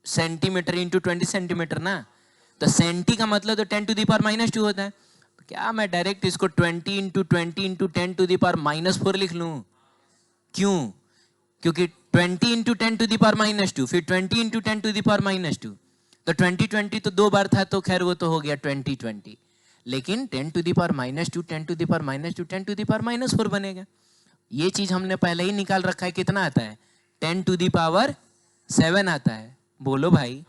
सेंटीमीटर इंटू 20 सेंटीमीटर ना। तो सेंटी का मतलब तो 10 टू द पावर -2 होता है। तो क्या मैं डायरेक्ट इसको 20 into 20 into 10 to the power -4 लिख लूं? क्यों? क्योंकि 20 इंटू 10 टू द पावर -2, फिर 20 इंटू 10 टू द पावर -2। तो 20 तो 2 बार था, तो खैर वो तो हो गया 20। लेकिन 10 to the power -2, 10 to the power -2, 10 to the power -4 बनेगा। ये चीज हमने पहले ही निकाल रखा है। कितना आता है? 10 टू द पावर 7 आता है। बोलो भाई।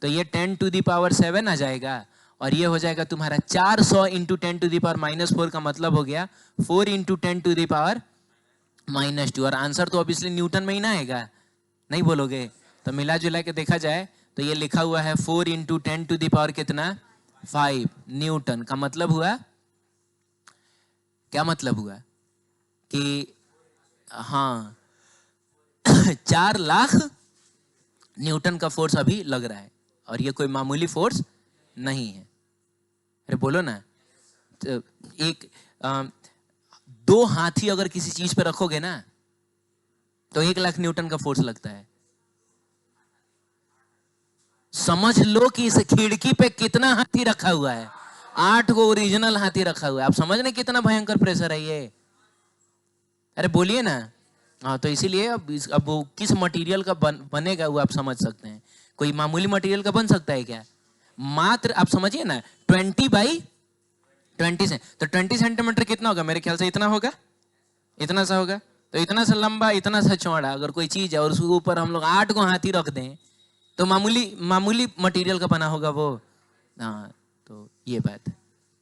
तो ये 10 टू द पावर 7 आ जाएगा और ये हो जाएगा तुम्हारा 400 इंटू 10⁻⁻⁴ का मतलब हो गया 4 इंटू 10⁻⁻²। और आंसर तो ऑब्वियसली न्यूटन में ही ना आएगा, नहीं बोलोगे? तो मिला जुला के देखा जाए तो ये लिखा हुआ है 4 इंटू 10⁻⁵ कितना 5 न्यूटन। का मतलब हुआ, क्या मतलब हुआ कि हाँ 4 लाख न्यूटन का फोर्स अभी लग रहा है, और ये कोई मामूली फोर्स नहीं है। अरे बोलो ना, तो दो हाथी अगर किसी चीज पे रखोगे ना तो 1 लाख न्यूटन का फोर्स लगता है। समझ लो कि इस खिड़की पे कितना हाथी रखा हुआ है, 8 गो ओरिजिनल हाथी रखा हुआ है। आप समझ रहे कितना भयंकर प्रेशर है ये? अरे बोलिए ना। हाँ, तो इसीलिए अब वो किस मटेरियल का बनेगा वो आप समझ सकते हैं। कोई मामूली मटेरियल का बन सकता है क्या? मात्र आप समझिए ना 20/20 से, तो 20 सेंटीमीटर कितना होगा? मेरे ख्याल से इतना होगा, इतना सा होगा। तो इतना सा लंबा, इतना सा चौड़ा अगर कोई चीज है और उसके ऊपर हम लोग 8 को हाथी रख दें तो मामूली मटेरियल का बना होगा वो। हाँ, तो ये बात है।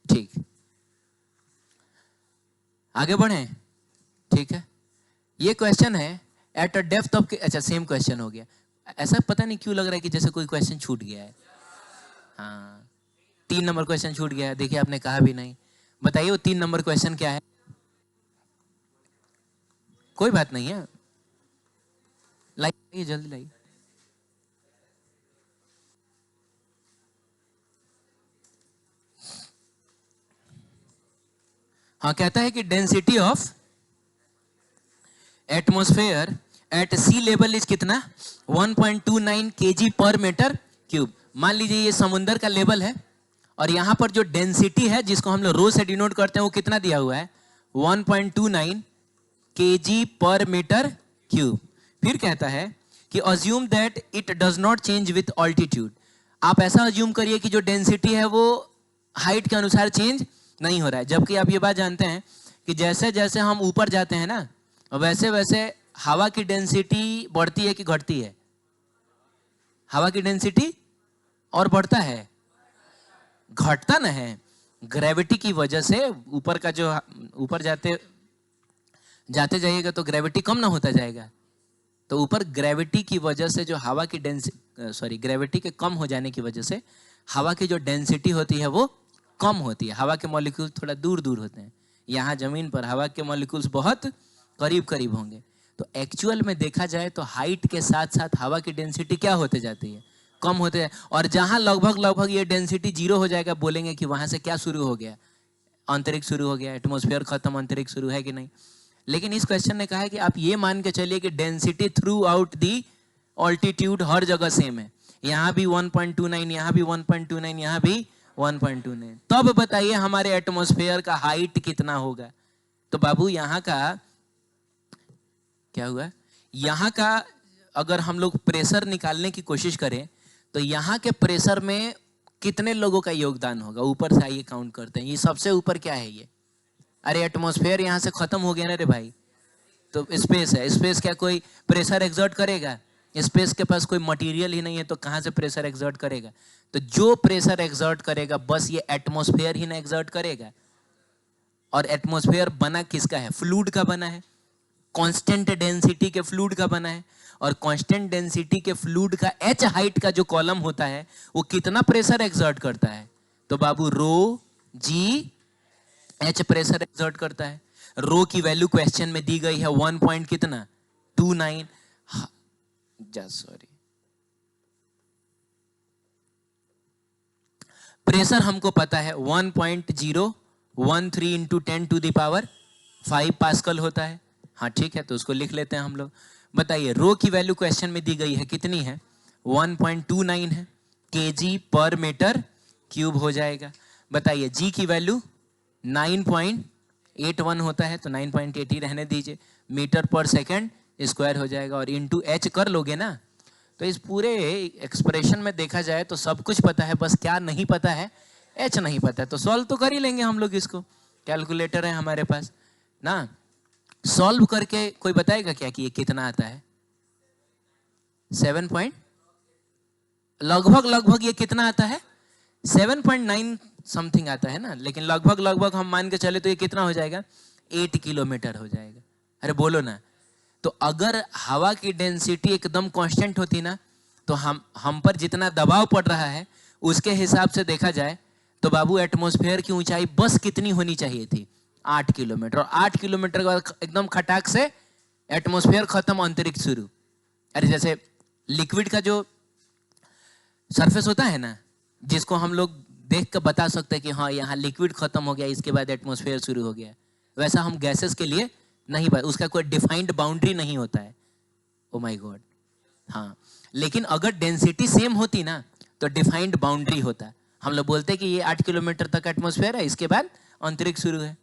ठीक, आगे बढ़े। ठीक है, ये क्वेश्चन है एट अ डेप्थ ऑफ, अच्छा सेम क्वेश्चन हो गया। ऐसा पता नहीं क्यों लग रहा है कि जैसे कोई क्वेश्चन छूट गया है। हाँ, 3 नंबर क्वेश्चन छूट गया है। देखिए आपने कहा भी नहीं। बताइए वो 3 नंबर क्वेश्चन क्या है? कोई बात नहीं है, लाइए जल्दी लाइए। हाँ, कहता है कि density of atmosphere at sea level is कितना 1.29 kg पर मीटर क्यूब। मान लीजिए ये समुद्र का लेवल है और यहां पर जो डेंसिटी है जिसको हम लोग रो से डिनोट करते हैं वो कितना दिया हुआ है 1.29 kg पर मीटर क्यूब। फिर कहता है कि assume that it does not change with altitude. आप ऐसा अज्यूम करिए कि जो डेंसिटी है वो हाइट के अनुसार चेंज नहीं हो रहा है। जबकि आप ये बात जानते हैं कि जैसे जैसे हम ऊपर जाते हैं ना वैसे वैसे हवा की डेंसिटी बढ़ती है कि घटती है? हवा की डेंसिटी और बढ़ता है, घटता ना है। ग्रेविटी की वजह से ऊपर का जो ऊपर जाते जाते जाइएगा तो ग्रेविटी कम ना होता जाएगा। तो ऊपर ग्रेविटी की वजह से जो हवा की ग्रेविटी के कम हो जाने की वजह से हवा की जो डेंसिटी होती है वो कम होती है। हवा के मॉलिक्यूल थोड़ा दूर दूर होते हैं, यहाँ जमीन पर हवा के मॉलिक्यूल्स बहुत करीब करीब होंगे। तो एक्चुअल में देखा जाए तो हाइट के साथ साथ हवा की डेंसिटी क्या होते जाती है, कम होते हैं। और जहां लगभग लगभग ये डेंसिटी 0 हो जाएगा बोलेंगे कि वहां से क्या शुरू हो गया, अंतरिक्ष शुरू हो गया, एटमॉस्फेयर खत्म, अंतरिक्ष शुरू है कि नहीं। लेकिन इस क्वेश्चन ने कहा है कि आप ये मान के चलिए कि density throughout the altitude हर जगह सेम है। यहाँ भी 1.29, यहाँ भी 1.29, यहाँ भी 1.29। तब बताइए हमारे एटमॉस्फेयर का हाइट कितना होगा। तो बाबू यहाँ का क्या हुआ, यहाँ का अगर हम लोग प्रेशर निकालने की कोशिश करें तो यहाँ के प्रेशर में कितने लोगों का योगदान होगा? ऊपर से आइए काउंट करते हैं। ये सबसे ऊपर क्या है ये? अरे एटमॉस्फेयर यहाँ से खत्म हो गया ना रे भाई, तो स्पेस है। स्पेस क्या कोई प्रेशर एक्सर्ट करेगा? स्पेस के पास कोई मटेरियल ही नहीं है तो कहाँ से प्रेशर एक्सर्ट करेगा? तो जो प्रेशर एक्सर्ट करेगा बस ये एटमॉस्फेयर ही ना एक्सर्ट करेगा। और एटमॉस्फेयर बना किसका है? फ्लूइड का बना है, कांस्टेंट डेंसिटी के फ्लूइड का बना है। और कांस्टेंट डेंसिटी के फ्लूइड का एच हाइट का जो कॉलम होता है वो कितना प्रेशर एक्सर्ट करता है? तो बाबू रो जी एच प्रेशर एक्सर्ट करता है। रो की वैल्यू क्वेश्चन में दी गई है 1 पॉइंट कितना 29। सॉरी, प्रेशर हमको पता है 1.013 इंटू 10⁵ पास्कल होता है। हाँ ठीक है, तो उसको लिख लेते हैं हम लोग। बताइए रो की वैल्यू क्वेश्चन में दी गई है कितनी है 1.29 है, केजी पर मीटर क्यूब हो जाएगा। बताइए जी की वैल्यू 9.81 होता है तो 9.80 रहने दीजिए, मीटर पर सेकंड स्क्वायर हो जाएगा। और इंटू एच कर लोगे ना तो इस पूरे एक्सप्रेशन में देखा जाए तो सब कुछ पता है, बस क्या नहीं पता है, एच नहीं पता है। तो सॉल्व तो कर ही लेंगे हम लोग इसको, कैलकुलेटर है हमारे पास ना। सॉल्व करके कोई बताएगा क्या कि ये कितना आता है? 7 पॉइंट लगभग लगभग ये कितना आता है 7.9 समथिंग आता है ना, लेकिन लगभग लगभग हम मान के चले तो ये कितना हो जाएगा, 8 किलोमीटर हो जाएगा। अरे बोलो ना। तो अगर हवा की डेंसिटी एकदम कांस्टेंट होती ना, तो हम पर जितना दबाव पड़ रहा है उसके हिसाब से देखा जाए तो बाबू एटमॉस्फेयर की ऊंचाई बस कितनी होनी चाहिए थी, 8 किलोमीटर। और 8 किलोमीटर के बाद एकदम खटाक से एटमॉस्फेयर खत्म, अंतरिक्ष शुरू। अरे जैसे लिक्विड का जो सरफेस होता है ना, जिसको हम लोग देख कर बता सकते हैं कि हाँ यहाँ लिक्विड खत्म हो गया, इसके बाद एटमॉस्फेयर शुरू हो गया, वैसा हम गैसेस के लिए नहीं, उसका कोई डिफाइंड बाउंड्री नहीं होता है। Oh my God. हाँ, लेकिन अगर डेंसिटी सेम होती ना तो डिफाइंड बाउंड्री होता। हम लोग बोलते हैं कि ये 8 किलोमीटर तक एटमॉस्फेयर है, इसके बाद अंतरिक्ष शुरू है।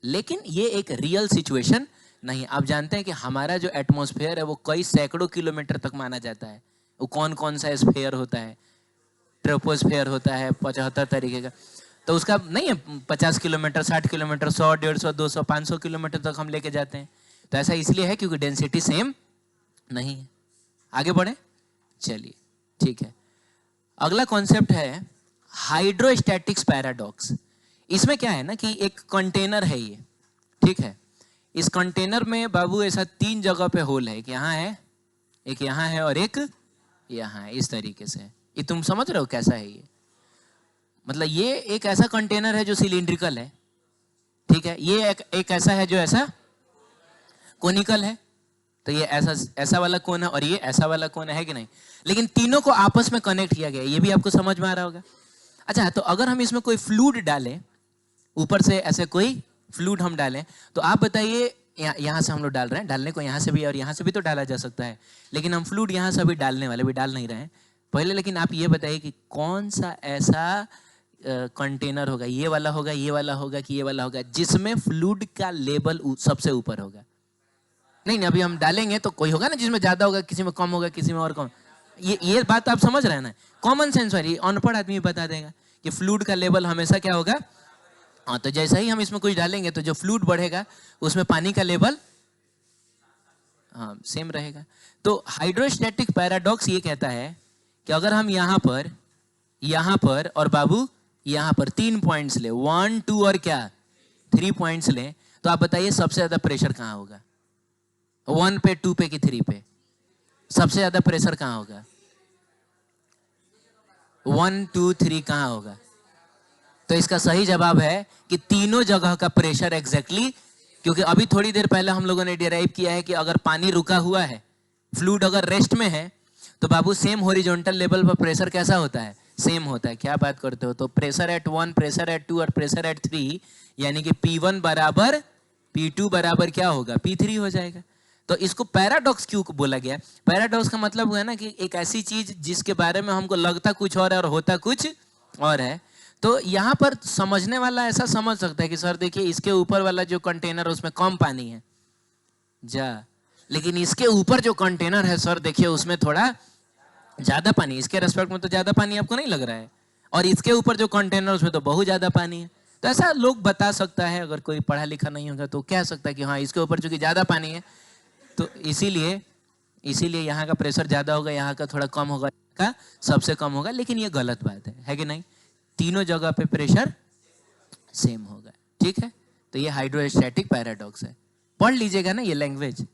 लेकिन ये एक रियल सिचुएशन नहीं। आप जानते हैं कि हमारा जो एटमॉस्फेयर है वो कई सैकड़ों किलोमीटर तक माना जाता है। वो कौन कौन सा स्फेयर होता है, ट्रोपोस्फेयर होता है 75 तरीके का, तो उसका नहीं है 50 किलोमीटर, 60 किलोमीटर, 100, 150, 200, 500 किलोमीटर तक हम लेके जाते हैं। तो ऐसा इसलिए है क्योंकि डेंसिटी सेम नहीं है। आगे बढ़े, चलिए ठीक है। अगला कॉन्सेप्ट है हाइड्रोस्टैटिक्स पैराडॉक्स। इसमें क्या है ना कि एक कंटेनर है ये, ठीक है। इस कंटेनर में बाबू ऐसा 3 जगह पे होल है, एक यहाँ है, एक यहाँ है और एक यहाँ है, इस तरीके से। ये तुम समझ रहे हो कैसा है ये? मतलब ये एक ऐसा कंटेनर है जो सिलिंड्रिकल है, ठीक है। ये एक ऐसा है जो ऐसा कोनिकल है। तो ये ऐसा वाला कोन है और ये ऐसा वाला कोन है कि नहीं? लेकिन तीनों को आपस में कनेक्ट किया गया, ये भी आपको समझ में आ रहा होगा। अच्छा, तो अगर हम इसमें कोई फ्लूइड डालें, ऊपर से ऐसे कोई फ्लूइड हम डालें, तो आप बताइए, यहाँ से हम लोग डाल रहे हैं, डालने को यहाँ से भी और यहाँ से भी तो डाला जा सकता है, लेकिन हम फ्लूइड यहाँ से भी डालने वाले, भी डाल नहीं रहे हैं पहले। लेकिन आप ये बताइए कि कौन सा ऐसा कंटेनर होगा, ये वाला होगा, ये वाला होगा कि ये वाला होगा, जिसमें फ्लूइड का लेवल सबसे ऊपर होगा? नहीं, अभी हम डालेंगे तो कोई होगा ना जिसमें ज्यादा होगा, किसी में कम होगा, किसी में और कम। ये बात आप समझ रहे हैं ना? कॉमन सेंस वाली, अनपढ़ आदमी बता देगा कि फ्लूइड का लेवल हमेशा क्या होगा। हाँ, तो जैसा ही हम इसमें कुछ डालेंगे तो जो फ्लूइड बढ़ेगा उसमें पानी का लेवल हाँ सेम रहेगा। तो हाइड्रोस्टैटिक पैराडॉक्स ये कहता है कि अगर हम यहाँ पर और बाबू यहाँ पर 3 पॉइंट्स ले, 1, 2 और क्या 3 पॉइंट्स ले, तो आप बताइए सबसे ज्यादा प्रेशर कहाँ होगा? 1 पे, 2 पे कि 3 पे? सबसे ज्यादा प्रेशर कहाँ होगा? 1, 2, 3 कहाँ होगा? तो इसका सही जवाब है कि तीनों जगह का प्रेशर एग्जैक्टली, क्योंकि अभी थोड़ी देर पहले हम लोगों ने डिराइव किया है कि अगर पानी रुका हुआ है, फ्लूइड अगर रेस्ट में है, तो बाबू सेम हॉरिजॉन्टल लेवल पर प्रेशर कैसा होता है? सेम होता है। क्या बात करते हो? तो प्रेशर एट 1, प्रेशर एट 2 और प्रेशर एट 3, यानी कि P1 बराबर P2 बराबर क्या होगा? P3 हो जाएगा। तो इसको पैराडॉक्स क्यों बोला गया? पैराडॉक्स का मतलब हुआ ना कि एक ऐसी चीज जिसके बारे में हमको लगता कुछ और है और होता कुछ और है। तो यहाँ पर समझने वाला ऐसा समझ सकता है कि सर देखिए, इसके ऊपर वाला जो कंटेनर उसमें कम पानी है लेकिन इसके ऊपर जो कंटेनर है सर देखिए उसमें थोड़ा ज्यादा पानी, इसके रेस्पेक्ट में तो ज्यादा पानी आपको नहीं लग रहा है, और इसके ऊपर जो कंटेनर उसमें तो बहुत ज्यादा पानी है। तो ऐसा लोग बता सकता है, अगर कोई पढ़ा लिखा नहीं होगा तो कह सकता है कि हाँ इसके ऊपर चूंकि ज्यादा पानी है तो इसीलिए यहाँ का प्रेशर ज्यादा होगा, यहाँ का थोड़ा कम होगा, का सबसे कम होगा। लेकिन ये गलत बात है कि नहीं? तीनों जगह पे प्रेशर सेम होगा, ठीक है। तो ये हाइड्रोस्टैटिक पैराडॉक्स है। पढ़ लीजिएगा ना ये लैंग्वेज।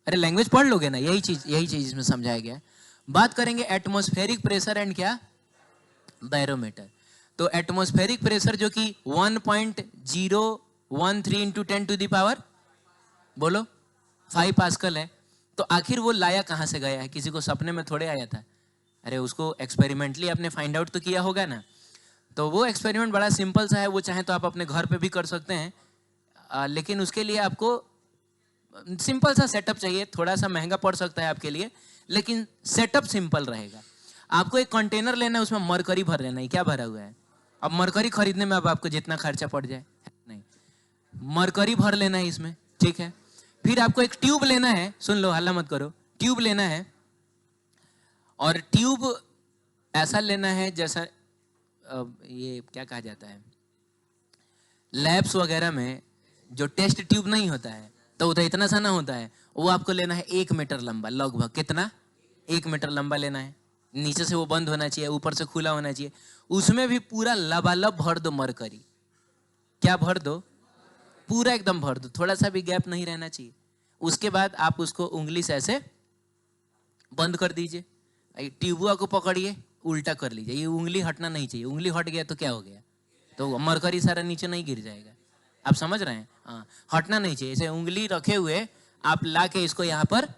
अरे लैंग्वेज पढ़ लोगे ना, यही चीज इसमें समझाया गया। बात करेंगे एटमॉस्फेरिक प्रेशर एंड क्या, बैरोमीटर। तो एटमॉस्फेरिक प्रेशर जो कि 1.013 इंटू 10 टू द पावर बोलो 5 पास्कल है। तो आखिर वो लाया कहां से गया है? किसी को सपने में थोड़े आया था? अरे उसको एक्सपेरिमेंटली आपने फाइंड आउट तो किया होगा ना। तो वो एक्सपेरिमेंट बड़ा सिंपल सा है, वो चाहे तो आप अपने घर पे भी कर सकते हैं, लेकिन उसके लिए आपको सिंपल सा सेटअप चाहिए। थोड़ा सा महंगा पड़ सकता है आपके लिए, लेकिन सेटअप सिंपल रहेगा। आपको एक कंटेनर लेना है, उसमें मरकरी भर लेना है। क्या भरा हुआ है? अब मरकरी खरीदने में अब आपको जितना खर्चा पड़ जाए नहीं, मरकरी भर लेना है इसमें, ठीक है। फिर आपको एक ट्यूब लेना है, सुन लो हल्ला मत करो, ट्यूब लेना है, और ट्यूब ऐसा लेना है जैसा ये क्या कहा जाता है, लैब्स वगैरह में जो टेस्ट ट्यूब नहीं होता है तो उधर इतना सा ना होता है, वो आपको लेना है 1 मीटर लंबा, लगभग कितना 1 मीटर लंबा लेना है, नीचे से वो बंद होना चाहिए, ऊपर से खुला होना चाहिए। उसमें भी पूरा लबालब भर दो मरकरी। क्या भर दो? पूरा एकदम भर दो, थोड़ा सा भी गैप नहीं रहना चाहिए। उसके बाद आप उसको उंगली से ऐसे बंद कर दीजिए। ट्यूबुआ को पकड़िए, उल्टा कर लीजिए। ये उंगली हटना नहीं चाहिए। उंगली हट गया तो क्या हो गया? तो मरकरी सारा नीचे नहीं गिर जाएगा। आप समझ रहे हैं? हाँ, हटना नहीं चाहिए। ऐसे उंगली रखे हुए आप ला के इसको यहाँ पर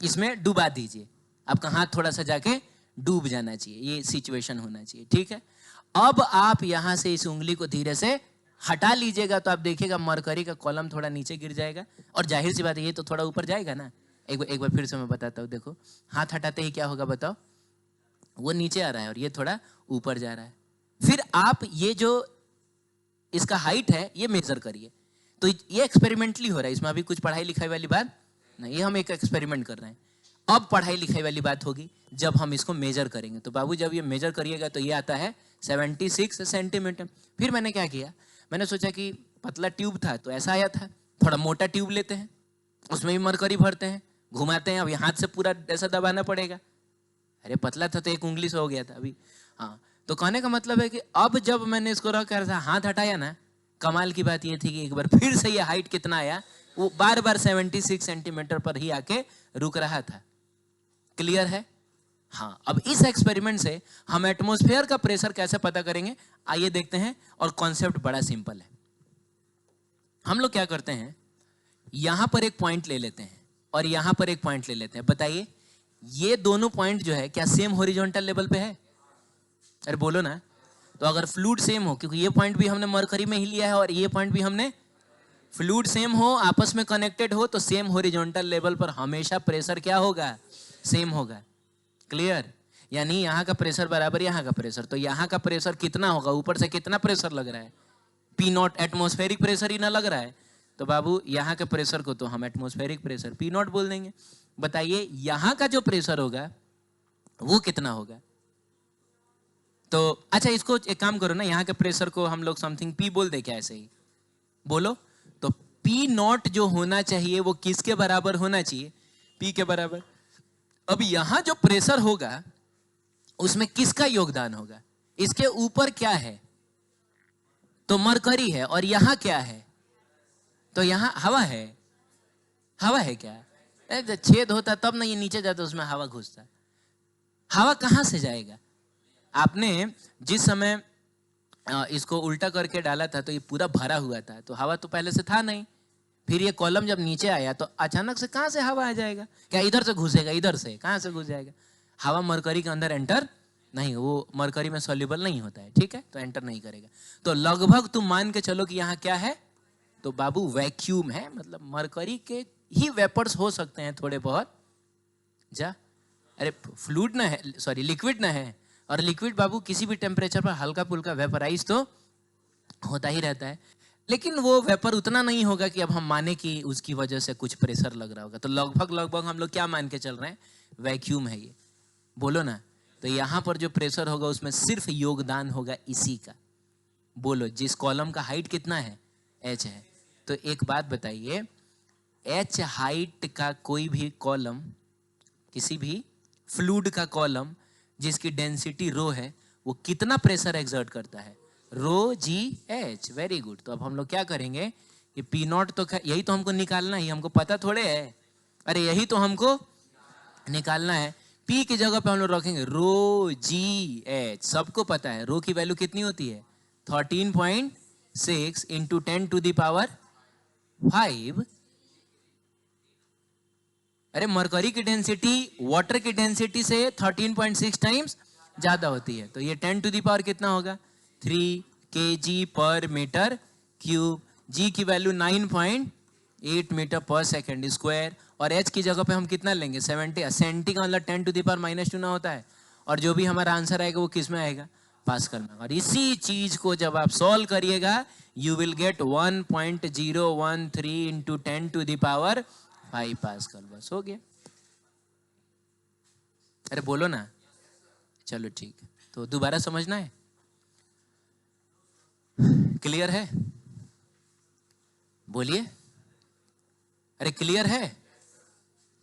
इसमें डुबा दीजिए। आपका हाथ थोड़ा सा जाके डूब जाना चाहिए, ये सिचुएशन होना चाहिए, ठीक है। अब आप यहाँ से इस उंगली को धीरे से हटा लीजिएगा तो आप देखिएगा मरकरी का कॉलम थोड़ा नीचे गिर जाएगा। और जाहिर सी बात है, ये तो थोड़ा ऊपर जाएगा ना। एक बार फिर से मैं बताता हूँ। देखो, हाथ हटाते ही क्या होगा बताओ? वो नीचे आ रहा है और ये थोड़ा ऊपर जा रहा है। फिर आप ये जो इसका हाइट है ये मेजर करिए। तो ये एक्सपेरिमेंटली हो रहा है, इसमें अभी कुछ पढ़ाई लिखाई वाली बात नहीं, ये हम एक एक्सपेरिमेंट कर रहे हैं। अब पढ़ाई लिखाई वाली बात होगी जब हम इसको मेजर करेंगे। तो बाबू जब ये मेजर करिएगा तो ये आता है 76 सेंटीमीटर। फिर मैंने क्या किया, मैंने सोचा कि पतला ट्यूब था तो ऐसा आया था, थोड़ा मोटा ट्यूब लेते हैं, उसमें भी मरकरी भरते हैं, घुमाते हैं। अब हाथ से पूरा ऐसा दबाना पड़ेगा। अरे पतला था तो एक उंगली से हो गया था अभी। हाँ, तो कहने का मतलब है कि अब जब मैंने इसको रख कर हाथ हटाया ना, कमाल की बात ये थी कि एक बार फिर से ये हाइट कितना आया, वो बार बार 76 सेंटीमीटर पर ही आके रुक रहा था। क्लियर है? हाँ, अब इस एक्सपेरिमेंट से हम एटमॉस्फेयर का प्रेशर कैसे पता करेंगे, आइए देखते हैं। और कॉन्सेप्ट बड़ा सिंपल है। हम लोग क्या करते हैं, यहां पर एक पॉइंट ले लेते हैं और यहां पर एक पॉइंट ले लेते हैं। बताइए, ये दोनों पॉइंट जो है क्या सेम हॉरिजॉन्टल लेवल पे है? अरे बोलो ना। तो अगर फ्लूइड सेम हो, क्योंकि ये पॉइंट भी हमने मरकरी में ही लिया है और ये पॉइंट भी हमने, फ्लूइड सेम हो, आपस में कनेक्टेड हो, तो सेम हॉरिजॉन्टल लेवल पर हमेशा प्रेशर क्या होगा? सेम होगा। क्लियर? यानी यहाँ का प्रेशर बराबर यहाँ का प्रेशर। तो यहाँ का प्रेशर कितना होगा? ऊपर से कितना प्रेशर लग रहा है? पी नॉट, एटमॉस्फेरिक प्रेशर ही ना लग रहा है। तो बाबू यहाँ के प्रेशर को तो हम एटमॉस्फेरिक प्रेशर पी नॉट बोल देंगे। बताइए यहाँ का जो प्रेशर होगा वो कितना होगा? तो अच्छा, इसको एक काम करो ना, यहाँ के प्रेशर को हम लोग समथिंग पी बोल दे क्या? ऐसे ही बोलो। तो पी नॉट जो होना चाहिए वो किसके बराबर होना चाहिए? पी के बराबर। अब यहां जो प्रेशर होगा उसमें किसका योगदान होगा? इसके ऊपर क्या है? तो मरकरी है। और यहां क्या है? तो यहां हवा है। हवा है क्या? जब छेद होता तब ना ये नीचे जाता, उसमें हवा घुसता। हवा कहां से जाएगा? आपने जिस समय इसको उल्टा करके डाला था तो ये पूरा भरा हुआ था, तो हवा तो पहले से था नहीं। फिर ये कॉलम जब नीचे आया तो अचानक से कहां से हवा आ जाएगा? क्या इधर से घुसेगा? इधर से कहां से घुस जाएगा? हवा मरकरी के अंदर एंटर नहीं, वो मरकरी में सॉल्युबल नहीं होता है, ठीक है, तो एंटर नहीं करेगा। तो लगभग तुम मान के चलो कि यहाँ क्या है? तो बाबू वैक्यूम है। मतलब मरकरी के ही वेपर्स हो सकते हैं थोड़े बहुत। जा, अरे फ्लूइड ना है, सॉरी लिक्विड ना है। और लिक्विड बाबू किसी भी टेम्परेचर पर हल्का फुल्का वेपराइज तो होता ही रहता है। लेकिन वो वेपर उतना नहीं होगा कि अब हम माने कि उसकी वजह से कुछ प्रेशर लग रहा होगा। तो लगभग हम लोग क्या मान के चल रहे हैं? वैक्यूम है ये। बोलो ना। तो यहाँ पर जो प्रेशर होगा उसमें सिर्फ योगदान होगा इसी का। बोलो, जिस कॉलम का हाइट कितना है? h है। तो एक बात बताइए, h हाइट का कोई भी कॉलम, किसी भी फ्लूइड का कॉलम जिसकी डेंसिटी रो है, वो कितना प्रेशर एक्सर्ट करता है? रो जी एच। Very good. तो अब हम लोग क्या करेंगे कि पी नॉट, तो यही तो हमको निकालना है, हमको पता थोड़े है। अरे यही तो हमको निकालना है। पी की जगह पे हम लोग रखेंगे रो जी एच। सबको पता है रो की वैल्यू कितनी होती है? 13.6 इंटू 10⁵। अरे मरकरी की डेंसिटी वाटर की डेंसिटी से 13.6 टाइम्स ज्यादा होती है। तो ये 10⁻⁴ कितना होगा? 3 kg/m³। जी की वैल्यू 9.8 मीटर/सेकंड²। और एच की जगह पे हम कितना लेंगे? 70। सेंटी का मतलब 10⁻⁻² ना होता है। और जो भी हमारा आंसर आएगा वो किस में आएगा? पास्कल में। और इसी चीज को जब आप सॉल्व करिएगा you will get 1.013 into 10⁵ pascal. बस हो गया। अरे बोलो ना। चलो ठीक है, तो दोबारा समझना है। क्लियर है? बोलिए। अरे क्लियर है?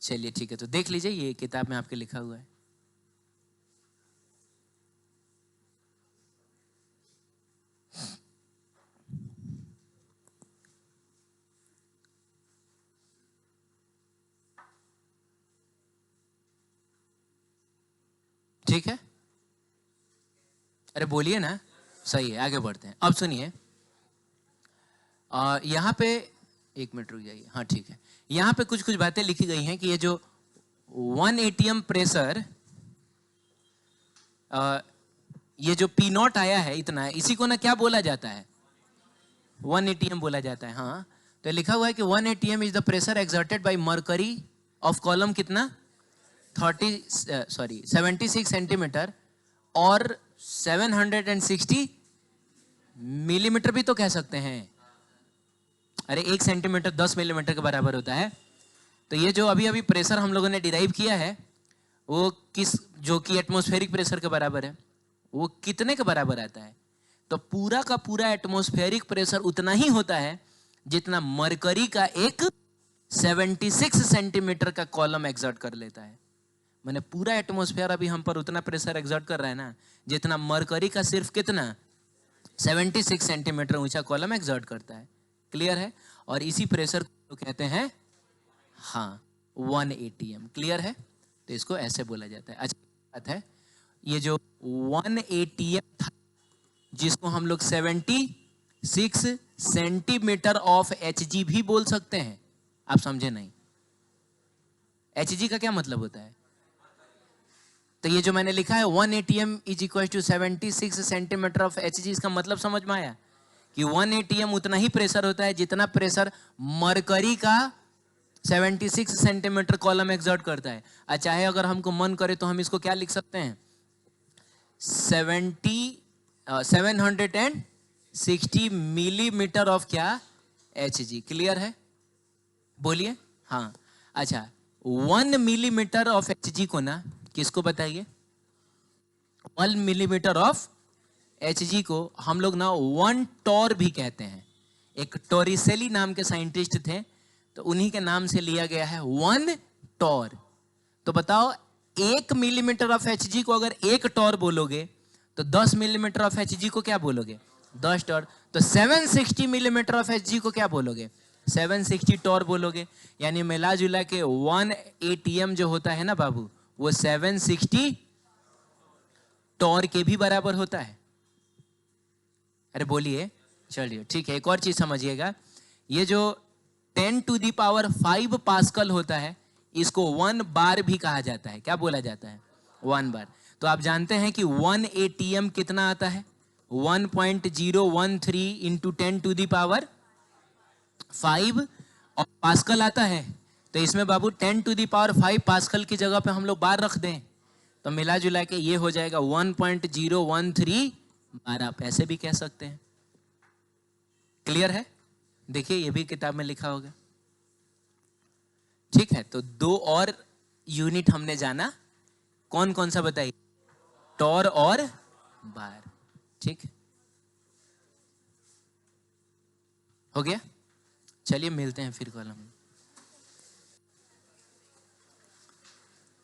चलिए ठीक है, तो देख लीजिए, ये किताब में आपके लिखा हुआ है। ठीक है, अरे बोलिए ना, सही है, आगे बढ़ते हैं। अब सुनिए, यहाँ पे एक मिनट रुक जाइए, हाँ ठीक है, यहाँ पे कुछ कुछ बातें लिखी गई हैं कि ये जो 1 atm प्रेशर, ये जो पी नॉट आया है इतना, इसी को ना क्या बोला जाता है, 1 atm बोला जाता है। हाँ, तो लिखा हुआ है कि 1 atm is the pressure exerted by mercury of column कितना 76 सेंटीमीटर और 760 मिलीमीटर भी तो कह सकते हैं। अरे 1 सेंटीमीटर 10 मिलीमीटर के बराबर होता है। तो ये जो अभी अभी प्रेशर हम लोगों ने डिराइव किया है वो किस, जो कि एटमॉस्फेरिक प्रेशर के बराबर है, वो कितने के बराबर आता है? तो पूरा का पूरा एटमॉस्फेरिक प्रेशर उतना ही होता है जितना मरकरी का एक 76 सेंटीमीटर का कॉलम एक्सर्ट कर लेता है। मैंने पूरा एटमॉस्फेयर अभी हम पर उतना प्रेशर एक्सर्ट कर रहा है ना जितना मरकरी का सिर्फ कितना 76 सेंटीमीटर ऊंचा कॉलम एक्सर्ट करता है। क्लियर है? और इसी प्रेशर को कहते हैं हाँ 1 atm। क्लियर है? तो इसको ऐसे बोला जाता है। अच्छा बात है, ये जो 1 atm था जिसको हम लोग 76 सेंटीमीटर ऑफ Hg भी बोल सकते हैं। आप समझे नहीं? Hg का क्या मतलब होता है? तो ये जो मैंने लिखा है 1 atm is equal to 76 centimetre of Hg, इसका मतलब समझ में आया कि 1 atm उतना ही प्रेशर होता है जितना प्रेशर मरकरी का 76 सेंटीमीटर कॉलम एक्सर्ट करता है। चाहे अगर हमको मन करे तो हम इसको क्या लिख सकते हैं, 760 मिलीमीटर ऑफ क्या Hg। क्लियर है? बोलिए हाँ। अच्छा 1 मिलीमीटर ऑफ Hg को ना किसको बताइए, 1 मिलीमीटर ऑफ Hg को हम लोग ना 1 टॉर भी कहते हैं। एक टोरिसेली नाम के साइंटिस्ट थे तो उन्हीं के नाम से लिया गया है 1 टॉर। तो बताओ 1 मिलीमीटर ऑफ Hg को अगर 1 टॉर बोलोगे तो 10 मिलीमीटर ऑफ Hg को क्या बोलोगे, 10 टॉर। तो 760 मिलीमीटर ऑफ Hg को क्या बोलोगे, 760 टॉर बोलोगे। यानी मिला जुला के 1 atm जो होता है ना बाबू, वो 760 टॉर के भी बराबर होता है। अरे बोलिए, चलिए ठीक है। एक और चीज समझिएगा, ये जो 10 टू दी पावर 5 पास्कल होता है इसको 1 बार भी कहा जाता है। क्या बोला जाता है, 1 बार। तो आप जानते हैं कि 1 atm कितना आता है, 1.013 इंटू 10 टू दी पावर 5 और पास्कल आता है। तो इसमें बाबू 10 टू दी पावर 5 पास्कल की जगह पे हम लोग बार रख दें तो मिला जुला के ये हो जाएगा 1.013 बार। आप ऐसे भी कह सकते हैं। क्लियर है? देखिए ये भी किताब में लिखा होगा। ठीक है, तो 2 और यूनिट हमने जाना, कौन कौन सा बताइए, टॉर और बार। ठीक हो गया? चलिए मिलते हैं फिर कल हम।